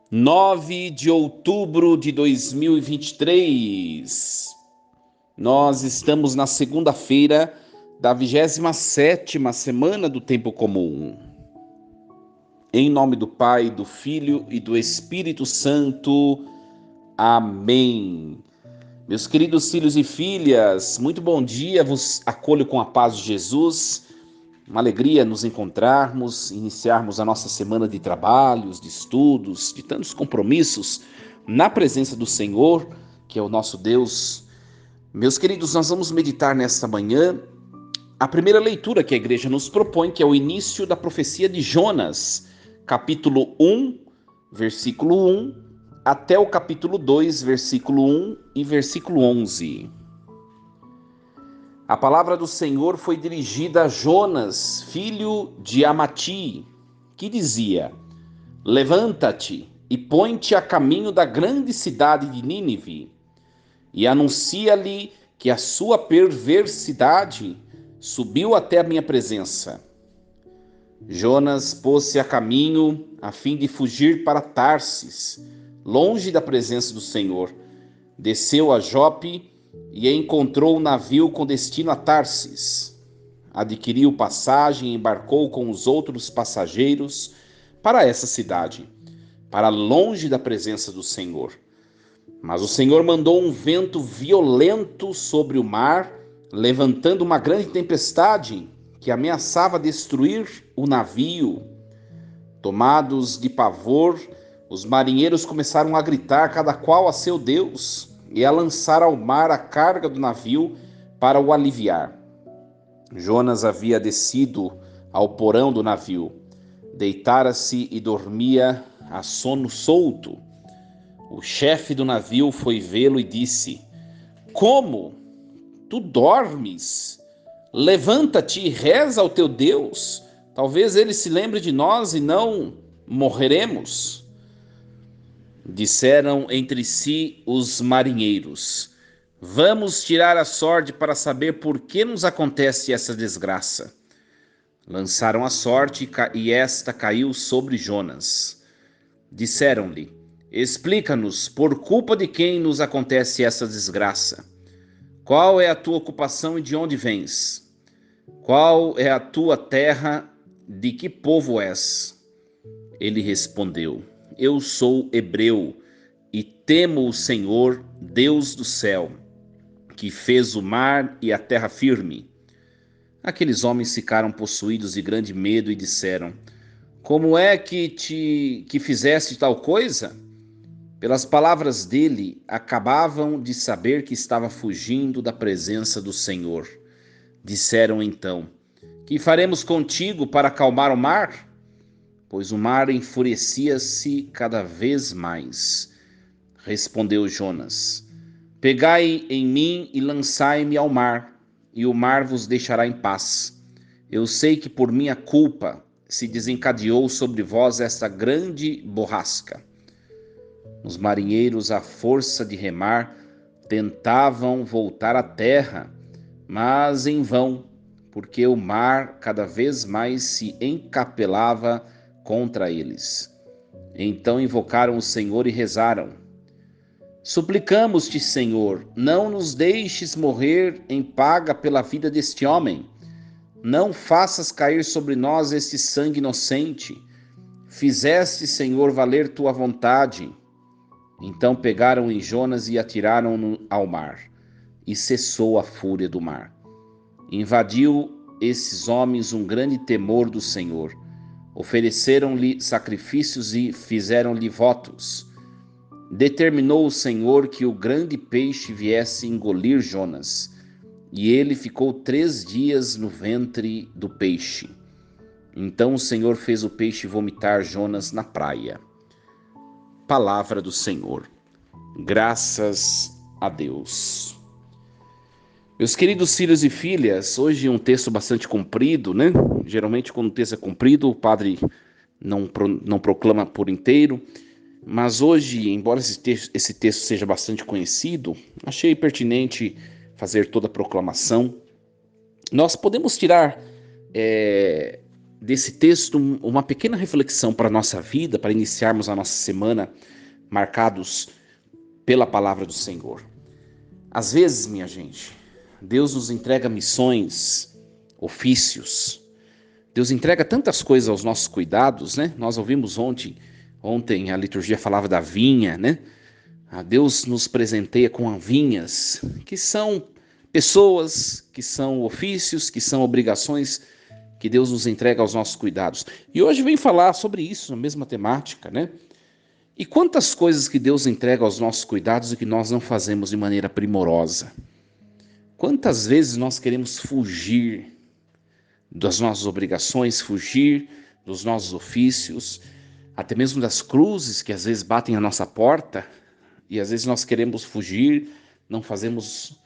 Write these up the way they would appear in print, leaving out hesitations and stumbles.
9 de outubro de 2023. Nós estamos na segunda-feira da 27ª semana do Tempo Comum. Em nome do Pai, do Filho e do Espírito Santo. Amém. Meus queridos filhos e filhas, muito bom dia, vos acolho com a paz de Jesus. Uma alegria nos encontrarmos, iniciarmos a nossa semana de trabalhos, de estudos, de tantos compromissos na presença do Senhor, que é o nosso Deus. Meus queridos, nós vamos meditar nesta manhã a primeira leitura que a igreja nos propõe, que é o início da profecia de Jonas, capítulo 1, versículo 1, até o capítulo 2, versículo 1 e versículo 11. A palavra do Senhor foi dirigida a Jonas, filho de Amati, que dizia: Levanta-te e põe-te a caminho da grande cidade de Nínive, e anuncia-lhe que a sua perversidade subiu até a minha presença. Jonas pôs-se a caminho a fim de fugir para Tarsis, longe da presença do Senhor. Desceu a Jope e encontrou um navio com destino a Tarsis. Adquiriu passagem e embarcou com os outros passageiros para essa cidade, para longe da presença do Senhor. Mas o Senhor mandou um vento violento sobre o mar, levantando uma grande tempestade que ameaçava destruir o navio. Tomados de pavor, os marinheiros começaram a gritar, cada qual a seu Deus, e a lançar ao mar a carga do navio para o aliviar. Jonas havia descido ao porão do navio, deitara-se e dormia a sono solto. O chefe do navio foi vê-lo e disse: Como? Tu dormes? Levanta-te e reza ao teu Deus. Talvez ele se lembre de nós e não morreremos. Disseram entre si os marinheiros: Vamos tirar a sorte para saber por que nos acontece essa desgraça. Lançaram a sorte e esta caiu sobre Jonas. Disseram-lhe: Explica-nos, por culpa de quem nos acontece essa desgraça? Qual é a tua ocupação e de onde vens? Qual é a tua terra? De que povo és? Ele respondeu: Eu sou hebreu e temo o Senhor, Deus do céu, que fez o mar e a terra firme. Aqueles homens ficaram possuídos de grande medo e disseram: Como é que fizeste tal coisa? Pelas palavras dele, acabavam de saber que estava fugindo da presença do Senhor. Disseram então: Que faremos contigo para acalmar o mar? Pois o mar enfurecia-se cada vez mais. Respondeu Jonas: Pegai em mim e lançai-me ao mar, e o mar vos deixará em paz. Eu sei que por minha culpa se desencadeou sobre vós esta grande borrasca. Os marinheiros, à força de remar, tentavam voltar à terra, mas em vão, porque o mar cada vez mais se encapelava contra eles. Então invocaram o Senhor e rezaram: Suplicamos-te, Senhor, não nos deixes morrer em paga pela vida deste homem. Não faças cair sobre nós este sangue inocente. Fizeste, Senhor, valer tua vontade. Então pegaram em Jonas e atiraram-no ao mar, e cessou a fúria do mar. Invadiu esses homens um grande temor do Senhor. Ofereceram-lhe sacrifícios e fizeram-lhe votos. Determinou o Senhor que o grande peixe viesse engolir Jonas, e ele ficou 3 dias no ventre do peixe. Então o Senhor fez o peixe vomitar Jonas na praia. Palavra do Senhor. Graças a Deus. Meus queridos filhos e filhas, hoje um texto bastante comprido, né? Geralmente quando o texto é comprido, o padre não proclama por inteiro, mas hoje, embora esse texto seja bastante conhecido, achei pertinente fazer toda a proclamação. Nós podemos tirar desse texto uma pequena reflexão para a nossa vida, para iniciarmos a nossa semana marcados pela palavra do Senhor. Às vezes, minha gente, Deus nos entrega missões, ofícios. Deus entrega tantas coisas aos nossos cuidados, né? Nós ouvimos ontem a liturgia falava da vinha, né? Deus nos presenteia com vinhas, que são pessoas, que são ofícios, que são obrigações que Deus nos entrega aos nossos cuidados. E hoje vem falar sobre isso, na mesma temática, né? E quantas coisas que Deus entrega aos nossos cuidados e que nós não fazemos de maneira primorosa. Quantas vezes nós queremos fugir das nossas obrigações, fugir dos nossos ofícios, até mesmo das cruzes que às vezes batem à nossa porta, e às vezes nós queremos fugir, não fazemos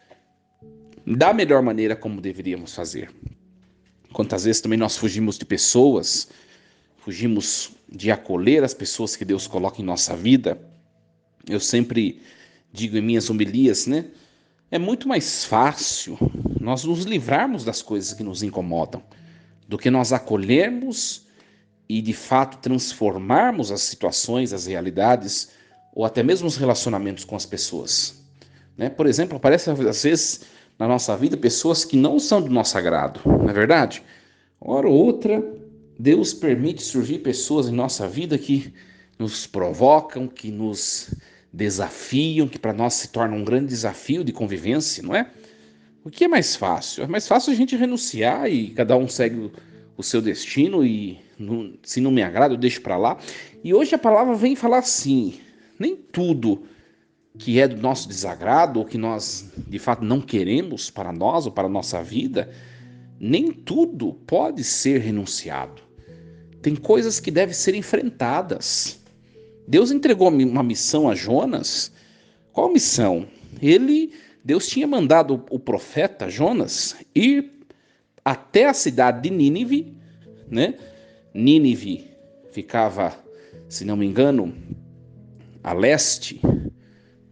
da melhor maneira como deveríamos fazer. Quantas vezes também nós fugimos de pessoas, fugimos de acolher as pessoas que Deus coloca em nossa vida. Eu sempre digo em minhas homilias, né? É muito mais fácil nós nos livrarmos das coisas que nos incomodam do que nós acolhermos e de fato transformarmos as situações, as realidades ou até mesmo os relacionamentos com as pessoas. Né? Por exemplo, aparecem às vezes na nossa vida pessoas que não são do nosso agrado, não é verdade? Hora ou outra, Deus permite surgir pessoas em nossa vida que nos provocam, que nos desafiam, que para nós se torna um grande desafio de convivência, não é? O que é mais fácil? É mais fácil a gente renunciar e cada um segue o seu destino e se não me agrada eu deixo para lá. E hoje a palavra vem falar assim, nem tudo que é do nosso desagrado ou que nós de fato não queremos para nós ou para a nossa vida, nem tudo pode ser renunciado. Tem coisas que devem ser enfrentadas. Deus entregou uma missão a Jonas. Qual missão? Deus tinha mandado o profeta Jonas ir até a cidade de Nínive, né? Nínive ficava, se não me engano, a leste,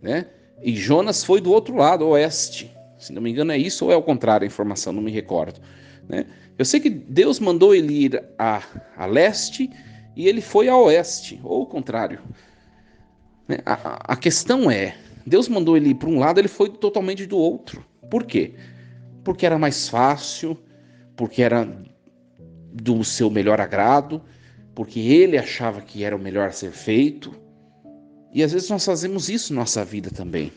né? E Jonas foi do outro lado, oeste. Se não me engano é isso ou é o contrário a informação, não me recordo, né? Eu sei que Deus mandou ele ir a leste e ele foi a oeste, ou o contrário. Né? A questão é, Deus mandou ele ir para um lado, ele foi totalmente do outro. Por quê? Porque era mais fácil, porque era do seu melhor agrado, porque ele achava que era o melhor a ser feito. E às vezes nós fazemos isso na nossa vida também,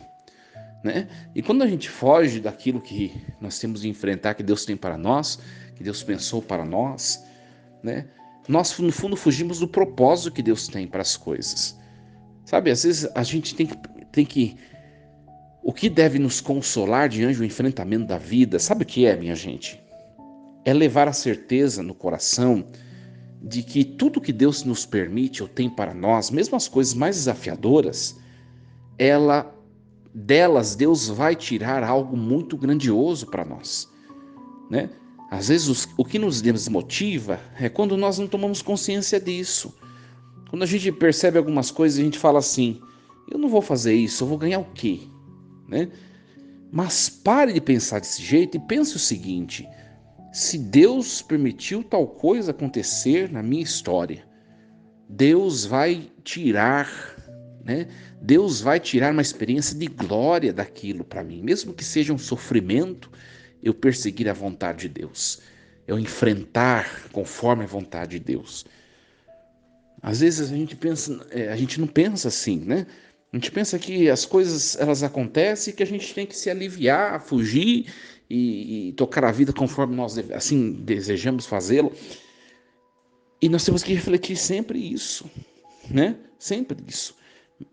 né? E quando a gente foge daquilo que nós temos de enfrentar, que Deus tem para nós, que Deus pensou para nós, né? Nós no fundo fugimos do propósito que Deus tem para as coisas. Sabe, às vezes a gente tem que o que deve nos consolar diante do enfrentamento da vida, sabe o que é, minha gente? É levar a certeza no coração de que tudo que Deus nos permite ou tem para nós, mesmo as coisas mais desafiadoras, delas Deus vai tirar algo muito grandioso para nós, né? Às vezes o que nos desmotiva é quando nós não tomamos consciência disso. Quando a gente percebe algumas coisas, a gente fala assim, eu não vou fazer isso, eu vou ganhar o quê? Né? Mas pare de pensar desse jeito e pense o seguinte, se Deus permitiu tal coisa acontecer na minha história, Deus vai tirar, né? Deus vai tirar uma experiência de glória daquilo para mim, mesmo que seja um sofrimento, eu perseguir a vontade de Deus, eu enfrentar conforme a vontade de Deus. Às vezes a gente não pensa assim, né? A gente pensa que as coisas elas acontecem e que a gente tem que se aliviar, fugir e tocar a vida conforme nós assim desejamos fazê-lo. E nós temos que refletir sempre isso, né? Sempre isso.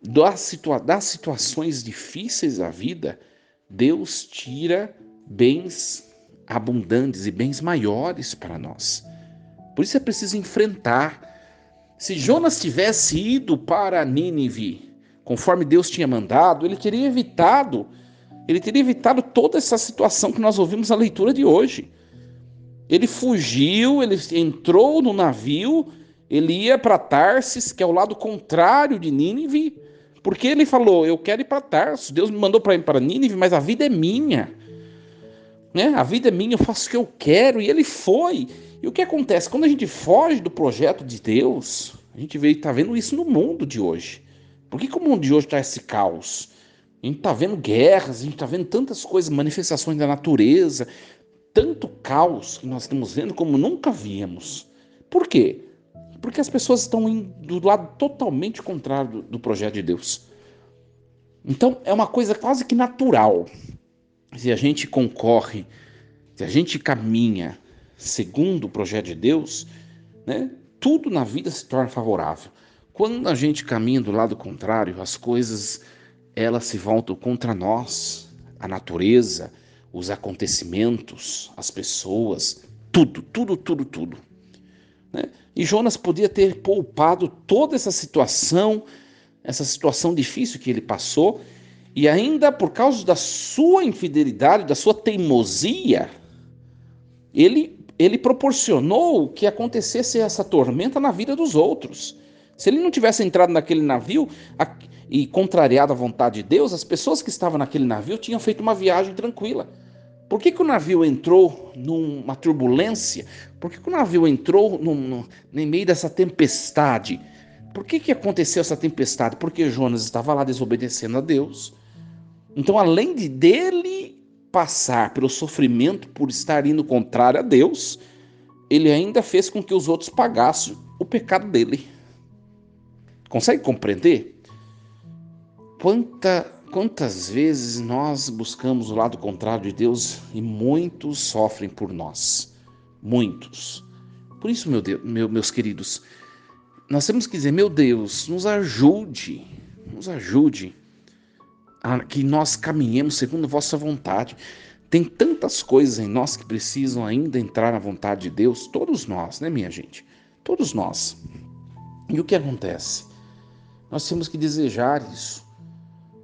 Das situações difíceis da vida, Deus tira bens abundantes e bens maiores para nós. Por isso é preciso enfrentar. Se Jonas tivesse ido para Nínive, conforme Deus tinha mandado, ele teria evitado toda essa situação que nós ouvimos na leitura de hoje. Ele fugiu, ele entrou no navio, ele ia para Tarsis, que é o lado contrário de Nínive, porque ele falou, eu quero ir para Tarsis, Deus me mandou para ir para Nínive, mas a vida é minha, né? A vida é minha, eu faço o que eu quero, e ele foi. E o que acontece? Quando a gente foge do projeto de Deus, a gente está vendo isso no mundo de hoje. Por que o mundo de hoje está esse caos? A gente está vendo guerras, a gente está vendo tantas coisas, manifestações da natureza, tanto caos que nós estamos vendo como nunca víamos. Por quê? Porque as pessoas estão indo do lado totalmente contrário do projeto de Deus. Então é uma coisa quase que natural. Se a gente concorre, se a gente caminha segundo o projeto de Deus, né, tudo na vida se torna favorável. Quando a gente caminha do lado contrário, as coisas elas se voltam contra nós, a natureza, os acontecimentos, as pessoas, tudo. Né? E Jonas podia ter poupado toda essa situação difícil que ele passou, e ainda por causa da sua infidelidade, da sua teimosia, ele proporcionou que acontecesse essa tormenta na vida dos outros. Se ele não tivesse entrado naquele navio e contrariado a vontade de Deus, as pessoas que estavam naquele navio tinham feito uma viagem tranquila. Por que o navio entrou numa turbulência? Por que o navio entrou no meio dessa tempestade? Por que aconteceu essa tempestade? Porque Jonas estava lá desobedecendo a Deus. Então, além dele passar pelo sofrimento por estar indo contrário a Deus, ele ainda fez com que os outros pagassem o pecado dele. Consegue compreender? Quantas vezes nós buscamos o lado contrário de Deus e muitos sofrem por nós. Muitos. Por isso, meus queridos, nós temos que dizer, meu Deus, nos ajude a que nós caminhemos segundo a vossa vontade. Tem tantas coisas em nós que precisam ainda entrar na vontade de Deus, todos nós, né, minha gente? Todos nós. E o que acontece? Nós temos que desejar isso,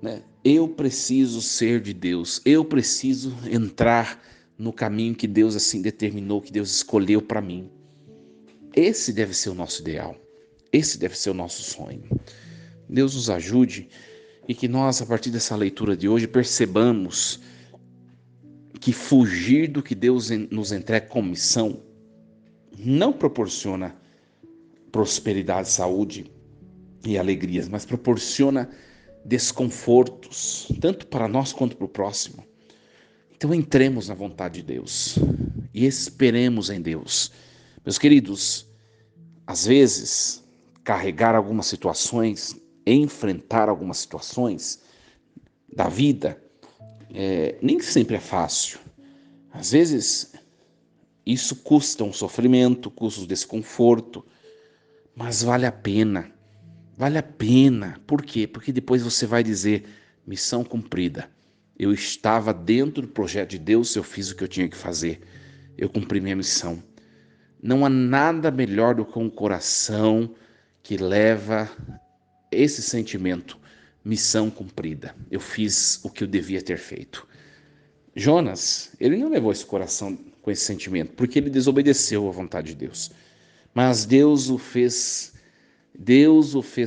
né? Eu preciso ser de Deus, eu preciso entrar no caminho que Deus assim determinou, que Deus escolheu para mim. Esse deve ser o nosso ideal, esse deve ser o nosso sonho. Deus nos ajude e que nós, a partir dessa leitura de hoje, percebamos que fugir do que Deus nos entrega como missão não proporciona prosperidade, saúde e alegrias, mas proporciona desconfortos, tanto para nós quanto para o próximo. Então entremos na vontade de Deus e esperemos em Deus. Meus queridos, às vezes, carregar algumas situações, enfrentar algumas situações da vida, nem sempre é fácil. Às vezes, isso custa um sofrimento, custa um desconforto, mas vale a pena. Vale a pena. Por quê? Porque depois você vai dizer, missão cumprida. Eu estava dentro do projeto de Deus, eu fiz o que eu tinha que fazer. Eu cumpri minha missão. Não há nada melhor do que um coração que leva esse sentimento. Missão cumprida. Eu fiz o que eu devia ter feito. Jonas, ele não levou esse coração com esse sentimento, porque ele desobedeceu à vontade de Deus. Mas Deus o fez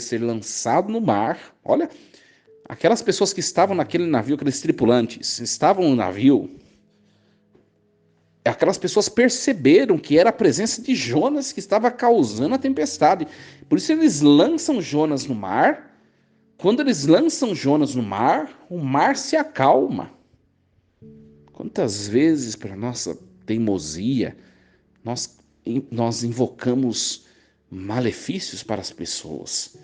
ser lançado no mar. Olha, aquelas pessoas que estavam naquele navio, aqueles tripulantes, estavam no navio, aquelas pessoas perceberam que era a presença de Jonas que estava causando a tempestade. Por isso eles lançam Jonas no mar. Quando eles lançam Jonas no mar, o mar se acalma. Quantas vezes, para nossa teimosia, nós invocamos malefícios para as pessoas.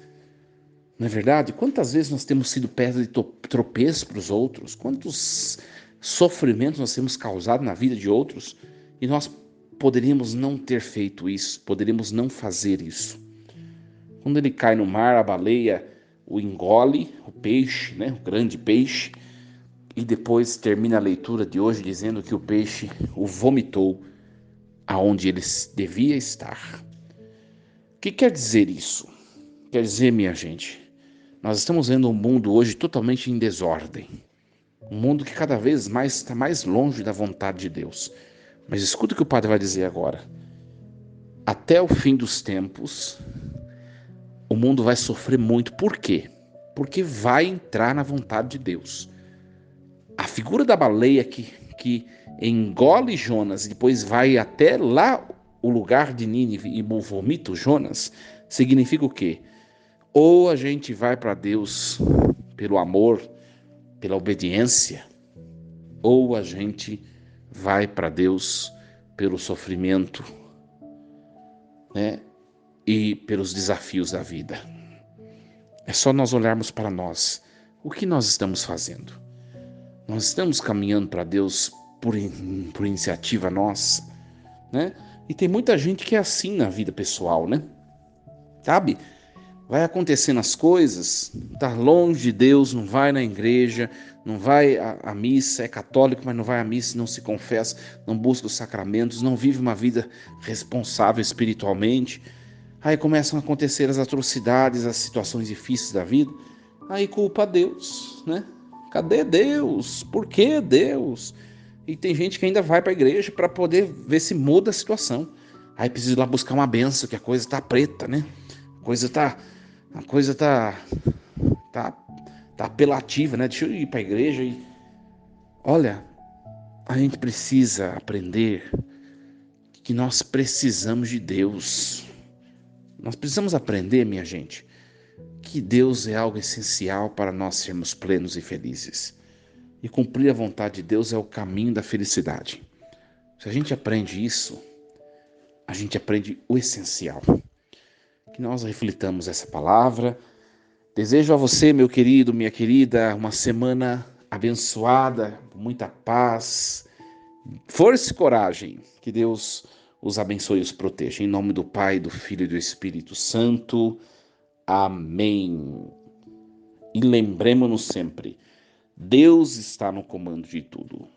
Não é verdade? Quantas vezes nós temos sido pedra de tropeço para os outros? Quantos sofrimentos nós temos causado na vida de outros? E nós poderíamos não ter feito isso, poderíamos não fazer isso. Quando ele cai no mar, a baleia o engole, o peixe, né? O grande peixe, e depois termina a leitura de hoje dizendo que o peixe o vomitou aonde ele devia estar. O que quer dizer isso? Quer dizer, minha gente, nós estamos vendo um mundo hoje totalmente em desordem. Um mundo que cada vez mais está mais longe da vontade de Deus. Mas escuta o que o Padre vai dizer agora. Até o fim dos tempos, o mundo vai sofrer muito. Por quê? Porque vai entrar na vontade de Deus. A figura da baleia que engole Jonas e depois vai até lá o lugar de Nínive e vomita o Jonas, significa o quê? Ou a gente vai para Deus pelo amor, pela obediência, ou a gente vai para Deus pelo sofrimento, né? E pelos desafios da vida. É só nós olharmos para nós. O que nós estamos fazendo? Nós estamos caminhando para Deus por iniciativa nossa, né? E tem muita gente que é assim na vida pessoal, né? Sabe? Vai acontecendo as coisas, tá longe de Deus, não vai na igreja, não vai à missa, é católico, mas não vai à missa, não se confessa, não busca os sacramentos, não vive uma vida responsável espiritualmente. Aí começam a acontecer as atrocidades, as situações difíceis da vida. Aí culpa a Deus, né? Cadê Deus? Por que Deus? E tem gente que ainda vai para a igreja para poder ver se muda a situação. Aí precisa ir lá buscar uma benção, que a coisa tá preta, né? A coisa tá tá apelativa, né? Deixa eu ir para a igreja e olha, a gente precisa aprender que nós precisamos de Deus. Nós precisamos aprender, minha gente, que Deus é algo essencial para nós sermos plenos e felizes. E cumprir a vontade de Deus é o caminho da felicidade. Se a gente aprende isso, a gente aprende o essencial. Que nós reflitamos essa palavra. Desejo a você, meu querido, minha querida, uma semana abençoada, com muita paz, força e coragem. Que Deus os abençoe e os proteja. Em nome do Pai, do Filho e do Espírito Santo. Amém. E lembremos-nos sempre, Deus está no comando de tudo.